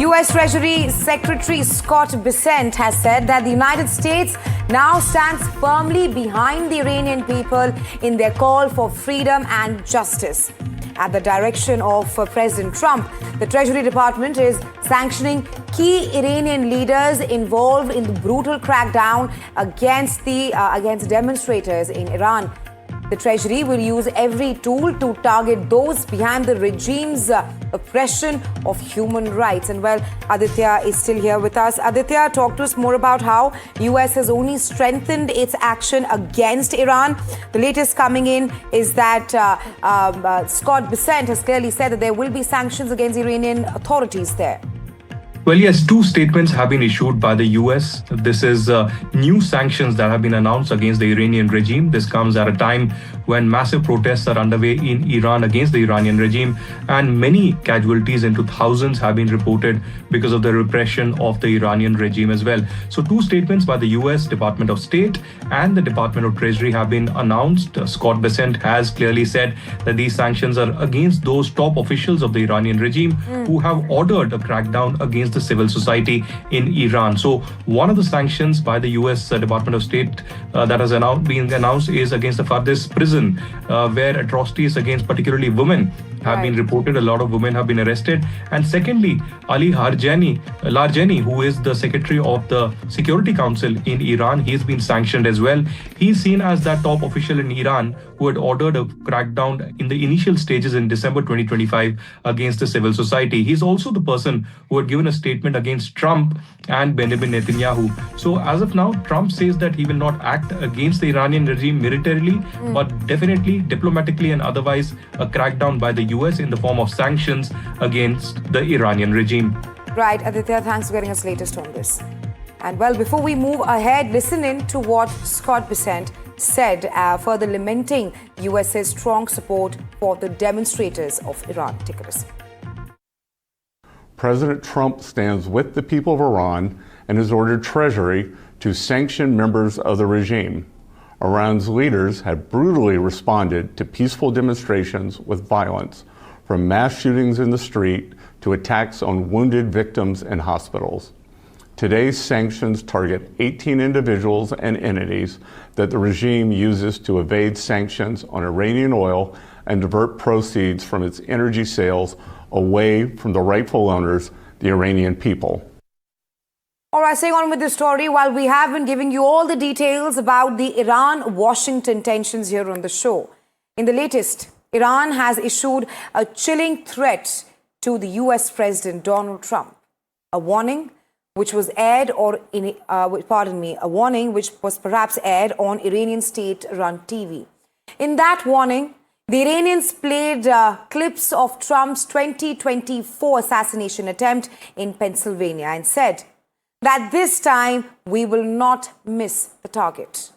U.S. Treasury Secretary Scott Bessent has said that the United States now stands firmly behind the Iranian people in their call for freedom and justice. At the direction of President Trump, the Treasury Department is sanctioning key Iranian leaders involved in the brutal crackdown against demonstrators in Iran. The Treasury will use every tool to target those behind the regime's oppression of human rights. And well, Aditya is still here with us. Aditya, talk to us more about how US has only strengthened its action against Iran. The latest coming in is that Scott Bessent has clearly said that there will be sanctions against Iranian authorities there. Well, yes, two statements have been issued by the US. This is new sanctions that have been announced against the Iranian regime. This comes at a time when massive protests are underway in Iran against the Iranian regime, and many casualties into thousands have been reported because of the repression of the Iranian regime as well. So two statements by the US Department of State and the Department of Treasury have been announced. Scott Bessent has clearly said that these sanctions are against those top officials of the Iranian regime who have ordered a crackdown against the civil society in Iran. So one of the sanctions by the US Department of State that has been announced is against the Farthest prison, where atrocities against particularly women have been reported. A lot of women have been arrested. And secondly, Ali Larjani, who is the Secretary of the Security Council in Iran, he's been sanctioned as well. He's seen as that top official in Iran who had ordered a crackdown in the initial stages in December 2025 against the civil society. He's also the person who had given a statement against Trump and Benjamin Netanyahu. So as of now, Trump says that he will not act against the Iranian regime militarily, but definitely diplomatically and otherwise a crackdown by the US in the form of sanctions against the Iranian regime. Right, Aditya, thanks for getting us latest on this. And well, before we move ahead, listen in to what Scott Bessent said, further lamenting US's strong support for the demonstrators of Iran. Take a listen. President Trump stands with the people of Iran and has ordered Treasury to sanction members of the regime. Iran's leaders have brutally responded to peaceful demonstrations with violence, from mass shootings in the street to attacks on wounded victims in hospitals. Today's sanctions target 18 individuals and entities that the regime uses to evade sanctions on Iranian oil and divert proceeds from its energy sales away from the rightful owners, the Iranian people. All right, staying on with the story, while we have been giving you all the details about the Iran-Washington tensions here on the show, in the latest, Iran has issued a chilling threat to the US President Donald Trump. A warning which was aired a warning which was perhaps aired on Iranian state-run TV. In that warning, the Iranians played clips of Trump's 2024 assassination attempt in Pennsylvania and said that this time we will not miss the target.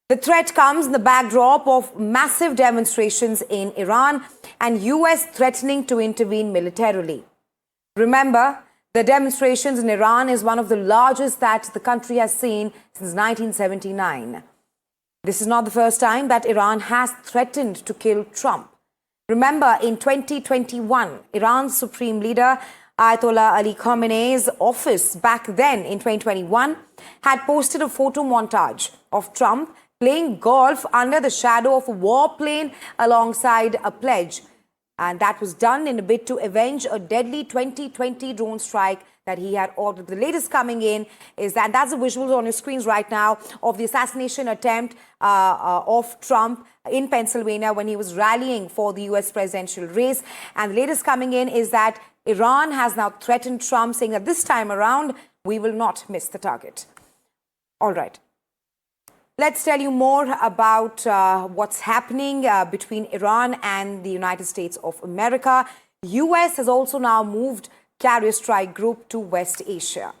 The threat comes in the backdrop of massive demonstrations in Iran and US threatening to intervene militarily. Remember, the demonstrations in Iran is one of the largest that the country has seen since 1979. This is not the first time that Iran has threatened to kill Trump. Remember, in 2021, Iran's supreme leader, Ayatollah Ali Khamenei's office back then in 2021 had posted a photo montage of Trump playing golf under the shadow of a warplane alongside a pledge. And that was done in a bid to avenge a deadly 2020 drone strike that he had ordered. The latest coming in is that's the visuals on your screens right now of the assassination attempt of Trump in Pennsylvania when he was rallying for the US presidential race. And the latest coming in is that Iran has now threatened Trump, saying that this time around, we will not miss the target. All right. Let's tell you more about what's happening between Iran and the United States of America. US has also now moved carrier strike group to West Asia.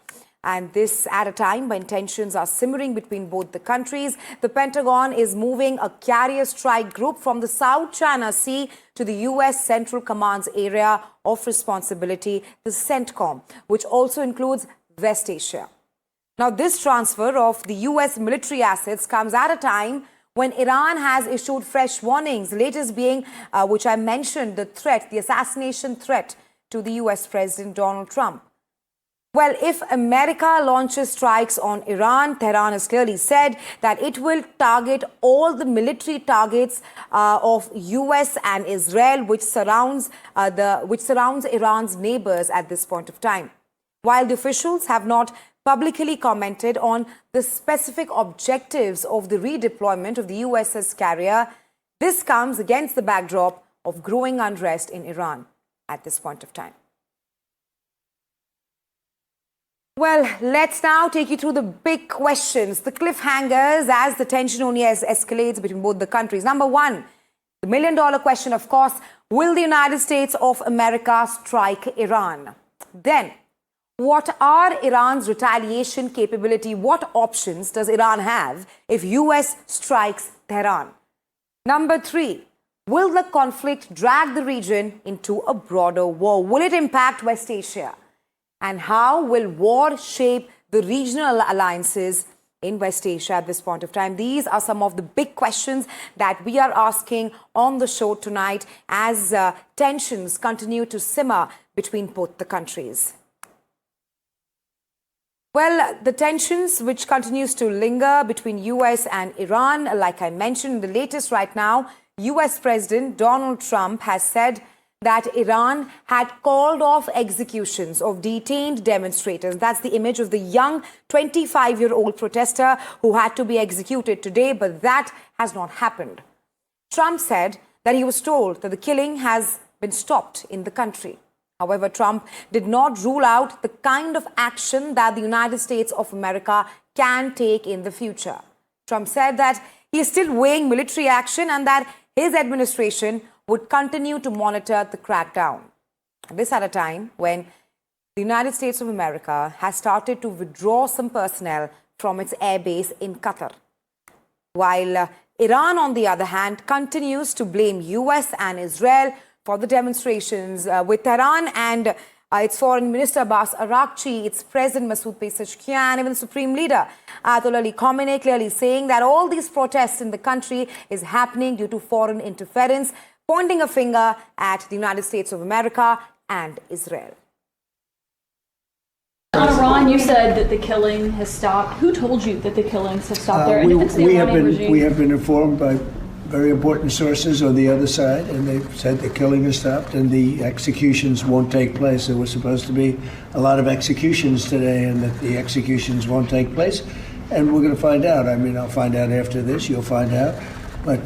And this at a time when tensions are simmering between both the countries. The Pentagon is moving a carrier strike group from the South China Sea to the US Central Command's area of responsibility, the CENTCOM, which also includes West Asia. Now, this transfer of the US military assets comes at a time when Iran has issued fresh warnings, the latest being, which I mentioned, the assassination threat to the US President Donald Trump. Well, if America launches strikes on Iran, Tehran has clearly said that it will target all the military targets of US and Israel, which surrounds Iran's neighbors at this point of time. While the officials have not publicly commented on the specific objectives of the redeployment of the USS carrier, this comes against the backdrop of growing unrest in Iran at this point of time. Well, let's now take you through the big questions, the cliffhangers, as the tension only escalates between both the countries. Number one, the million-dollar question, of course, will the United States of America strike Iran? Then, what are Iran's retaliation capability? What options does Iran have if US strikes Tehran? Number three, will the conflict drag the region into a broader war? Will it impact West Asia? And how will war shape the regional alliances in West Asia at this point of time? These are some of the big questions that we are asking on the show tonight as tensions continue to simmer between both the countries. Well, the tensions which continues to linger between US and Iran, like I mentioned, the latest right now, US President Donald Trump has said that Iran had called off executions of detained demonstrators. That's the image of the young 25-year-old protester who had to be executed today, but that has not happened. Trump said that he was told that the killing has been stopped in the country. However, Trump did not rule out the kind of action that the United States of America can take in the future. Trump said that he is still weighing military action and that his administration would continue to monitor the crackdown. This at a time when the United States of America has started to withdraw some personnel from its airbase in Qatar. While Iran, on the other hand, continues to blame US and Israel for the demonstrations, with Tehran and its Foreign Minister Abbas Araghchi, its President Masoud Pezeshkian, even the Supreme Leader Ayatollah Ali Khamenei clearly saying that all these protests in the country is happening due to foreign interference, pointing a finger at the United States of America and Israel. On Iran, you said that the killing has stopped. Who told you that the killings have stopped there? And if it's the Iranian regime? We have been informed by very important sources on the other side, and they've said the killing has stopped and the executions won't take place. There was supposed to be a lot of executions today, and that the executions won't take place. And we're going to find out. I mean, I'll find out after this. You'll find out. But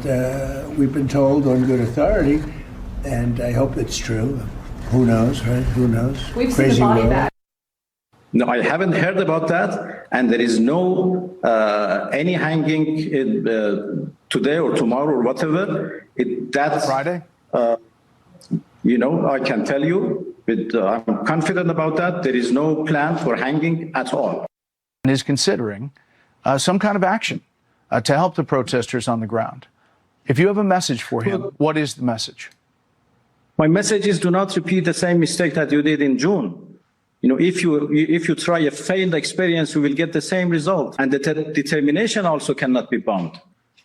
we've been told on good authority, and I hope it's true. Who knows, right? Who knows? We've seen the body back. No, I haven't heard about that, and there is no any hanging today or tomorrow or whatever. That's Friday. I can tell you, I'm confident about that. There is no plan for hanging at all. And is considering some kind of action to help the protesters on the ground. If you have a message for him, what is the message? My message is: do not repeat the same mistake that you did in June. If you try a failed experience, you will get the same result. And the determination also cannot be bound.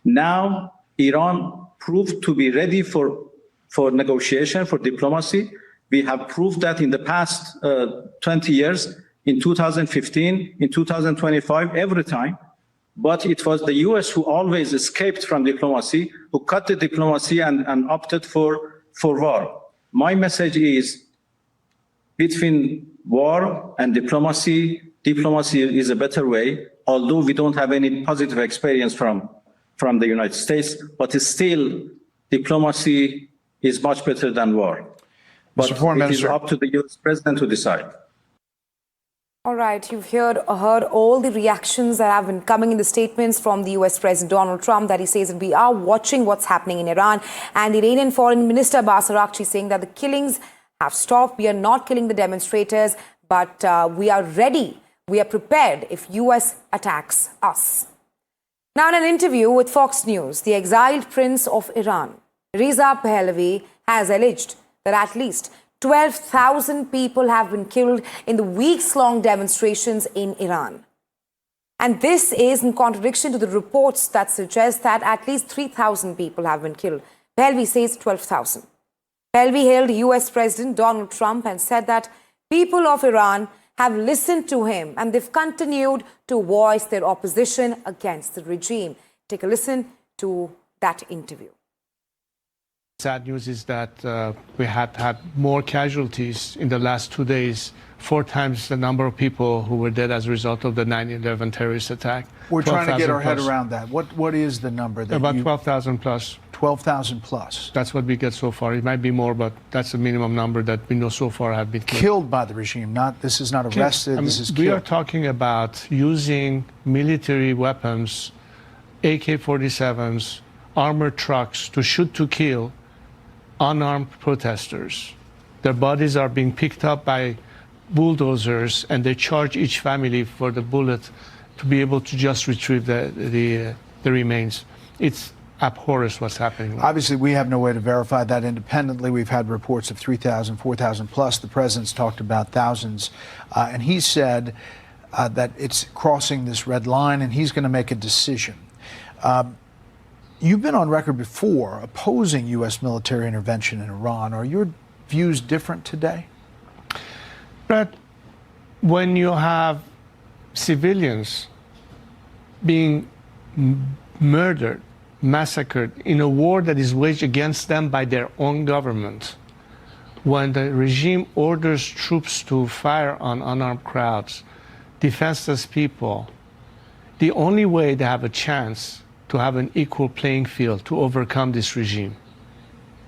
Now, Iran proved to be ready for negotiation, for diplomacy. We have proved that in the past 20 years, in 2015, in 2025, every time. But it was the US who always escaped from diplomacy, who cut the diplomacy and opted for war. My message is, between war and diplomacy is a better way, although we don't have any positive experience from the United States, but still diplomacy is much better than war. But it is up to the US president to decide. All right, you've heard all the reactions that have been coming in the statements from the US President Donald Trump, that he says that we are watching what's happening in Iran, and the Iranian Foreign Minister Abbas Araghchi saying that the killings have stopped. We are not killing the demonstrators, but we are ready. We are prepared if US attacks us. Now, in an interview with Fox News, the exiled prince of Iran, Reza Pahlavi, has alleged that at least 12,000 people have been killed in the weeks-long demonstrations in Iran. And this is in contradiction to the reports that suggest that at least 3,000 people have been killed. Pahlavi says 12,000. Pahlavi hailed US President Donald Trump and said that people of Iran have listened to him and they've continued to voice their opposition against the regime. Take a listen to that interview. Sad news is that we had more casualties in the last 2 days, 4 times the number of people who were dead as a result of the 9/11 terrorist attack. We're trying to get our head plus. around that. What is the number? That About 12,000 plus. 12,000 plus. That's what we get so far. It might be more, but that's the minimum number that we know so far have been killed. Killed by the regime. This is not arrested. This is killed. We are talking about using military weapons, AK-47s, armored trucks to shoot to kill unarmed protesters. Their bodies are being picked up by bulldozers, and they charge each family for the bullet to be able to just retrieve the remains. It's abhorrent what's happening. Obviously, we have no way to verify that independently. We've had reports of 3,000, 4,000 plus. The president's talked about thousands. And he said that it's crossing this red line, and he's going to make a decision. You've been on record before opposing U.S. military intervention in Iran. Are your views different today? But when you have civilians being murdered, massacred in a war that is waged against them by their own government, when the regime orders troops to fire on unarmed crowds, defenseless people, the only way they have a chance to have an equal playing field to overcome this regime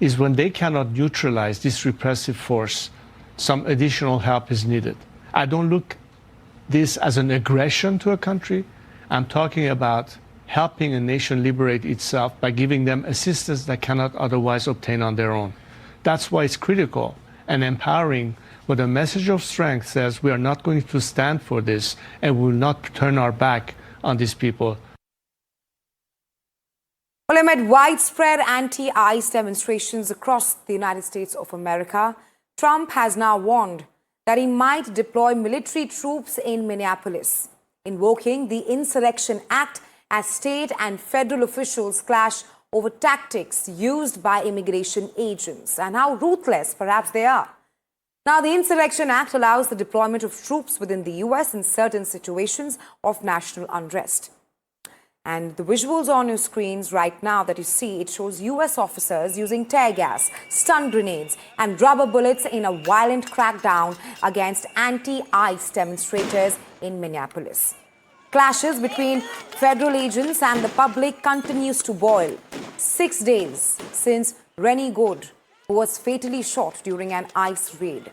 is when they cannot neutralize this repressive force. Some additional help is needed. I don't look this as an aggression to a country. I'm talking about helping a nation liberate itself by giving them assistance that cannot otherwise obtain on their own. That's why it's critical and empowering when a message of strength says we are not going to stand for this and we will not turn our back on these people. Well, amid widespread anti-ICE demonstrations across the United States of America, Trump has now warned that he might deploy military troops in Minneapolis, invoking the Insurrection Act as state and federal officials clash over tactics used by immigration agents and how ruthless perhaps they are. Now, the Insurrection Act allows the deployment of troops within the U.S. in certain situations of national unrest. And the visuals on your screens right now that you see, it shows U.S. officers using tear gas, stun grenades and rubber bullets in a violent crackdown against anti-ICE demonstrators in Minneapolis. Clashes between federal agents and the public continues to boil 6 days since Rennie Good was fatally shot during an ICE raid.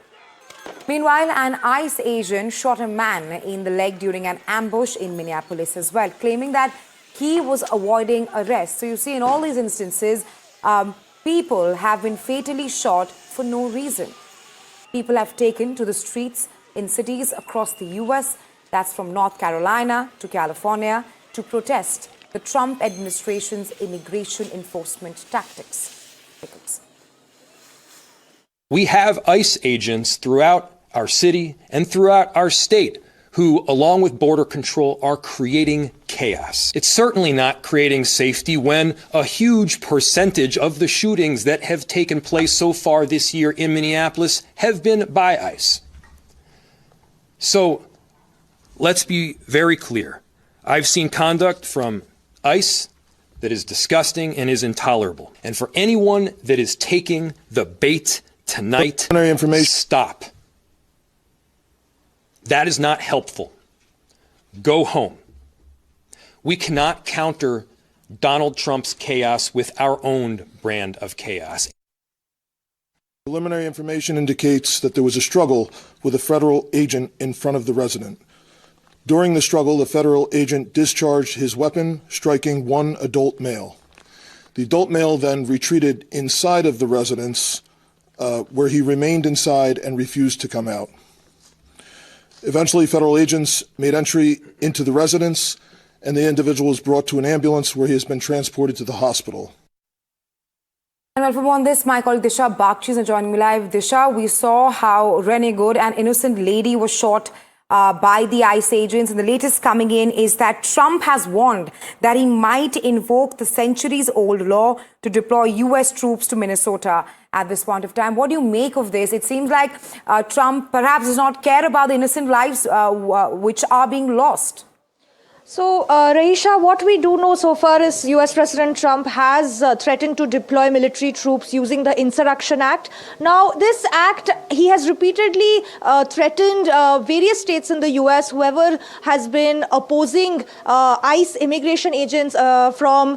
Meanwhile, an ICE agent shot a man in the leg during an ambush in Minneapolis as well, claiming that he was avoiding arrest. So you see, in all these instances, people have been fatally shot for no reason. People have taken to the streets in cities across the U.S., that's from North Carolina to California, to protest the Trump administration's immigration enforcement tactics. We have ICE agents throughout our city and throughout our state who, along with border control, are creating chaos. It's certainly not creating safety when a huge percentage of the shootings that have taken place so far this year in Minneapolis have been by ICE. So let's be very clear. I've seen conduct from ICE that is disgusting and is intolerable. And for anyone that is taking the bait tonight, stop. That is not helpful. Go home. We cannot counter Donald Trump's chaos with our own brand of chaos. Preliminary information indicates that there was a struggle with a federal agent in front of the resident. During the struggle, the federal agent discharged his weapon, striking one adult male. The adult male then retreated inside of the residence, where he remained inside and refused to come out. Eventually, federal agents made entry into the residence, and the individual was brought to an ambulance where he has been transported to the hospital. And well, from on this, my colleague Disha Bakshi is joining me live. Disha, we saw how Rennie Good, an innocent lady, was shot by the ICE agents. And the latest coming in is that Trump has warned that he might invoke the centuries-old law to deploy U.S. troops to Minnesota at this point of time. What do you make of this? It seems like Trump perhaps does not care about the innocent lives which are being lost. So, Raisha, what we do know so far is US President Trump has threatened to deploy military troops using the Insurrection Act. Now, this act, he has repeatedly threatened various states in the US, whoever has been opposing ICE immigration agents from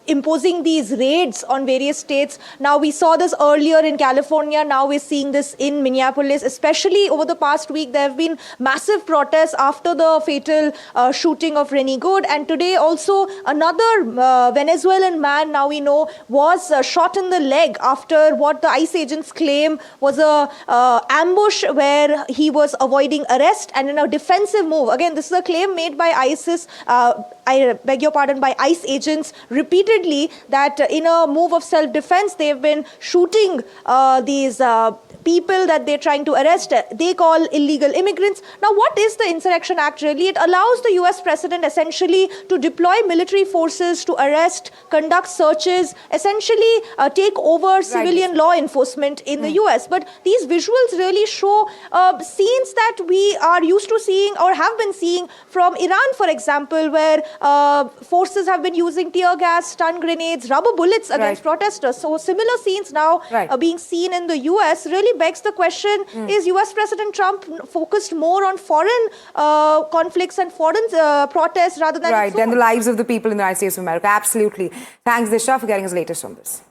imposing these raids on various states. Now, we saw this earlier in California. Now we're seeing this in Minneapolis. Especially over the past week, there have been massive protests after the fatal shooting of Rennie Good. And today also another Venezuelan man, now we know, was shot in the leg after what the ICE agents claim was a ambush where he was avoiding arrest and in a defensive move. Again, this is a claim made by ISIS, I beg your pardon, by ICE agents repeatedly, that in a move of self-defense, they've been shooting these people that they're trying to arrest. They call illegal immigrants. Now, what is the Insurrection Act really? It allows the US president essentially to deploy military forces to arrest, conduct searches, essentially take over civilian law enforcement in the US. But these visuals really show scenes that we are used to seeing or have been seeing from Iran, for example, where forces have been using tear gas, stun grenades, rubber bullets against protesters. So similar scenes now being seen in the US really begs the question, is US President Trump focused more on foreign conflicts and foreign protests rather than than the lives of the people in the United States of America? Absolutely. Thanks, Disha, for getting us latest on this.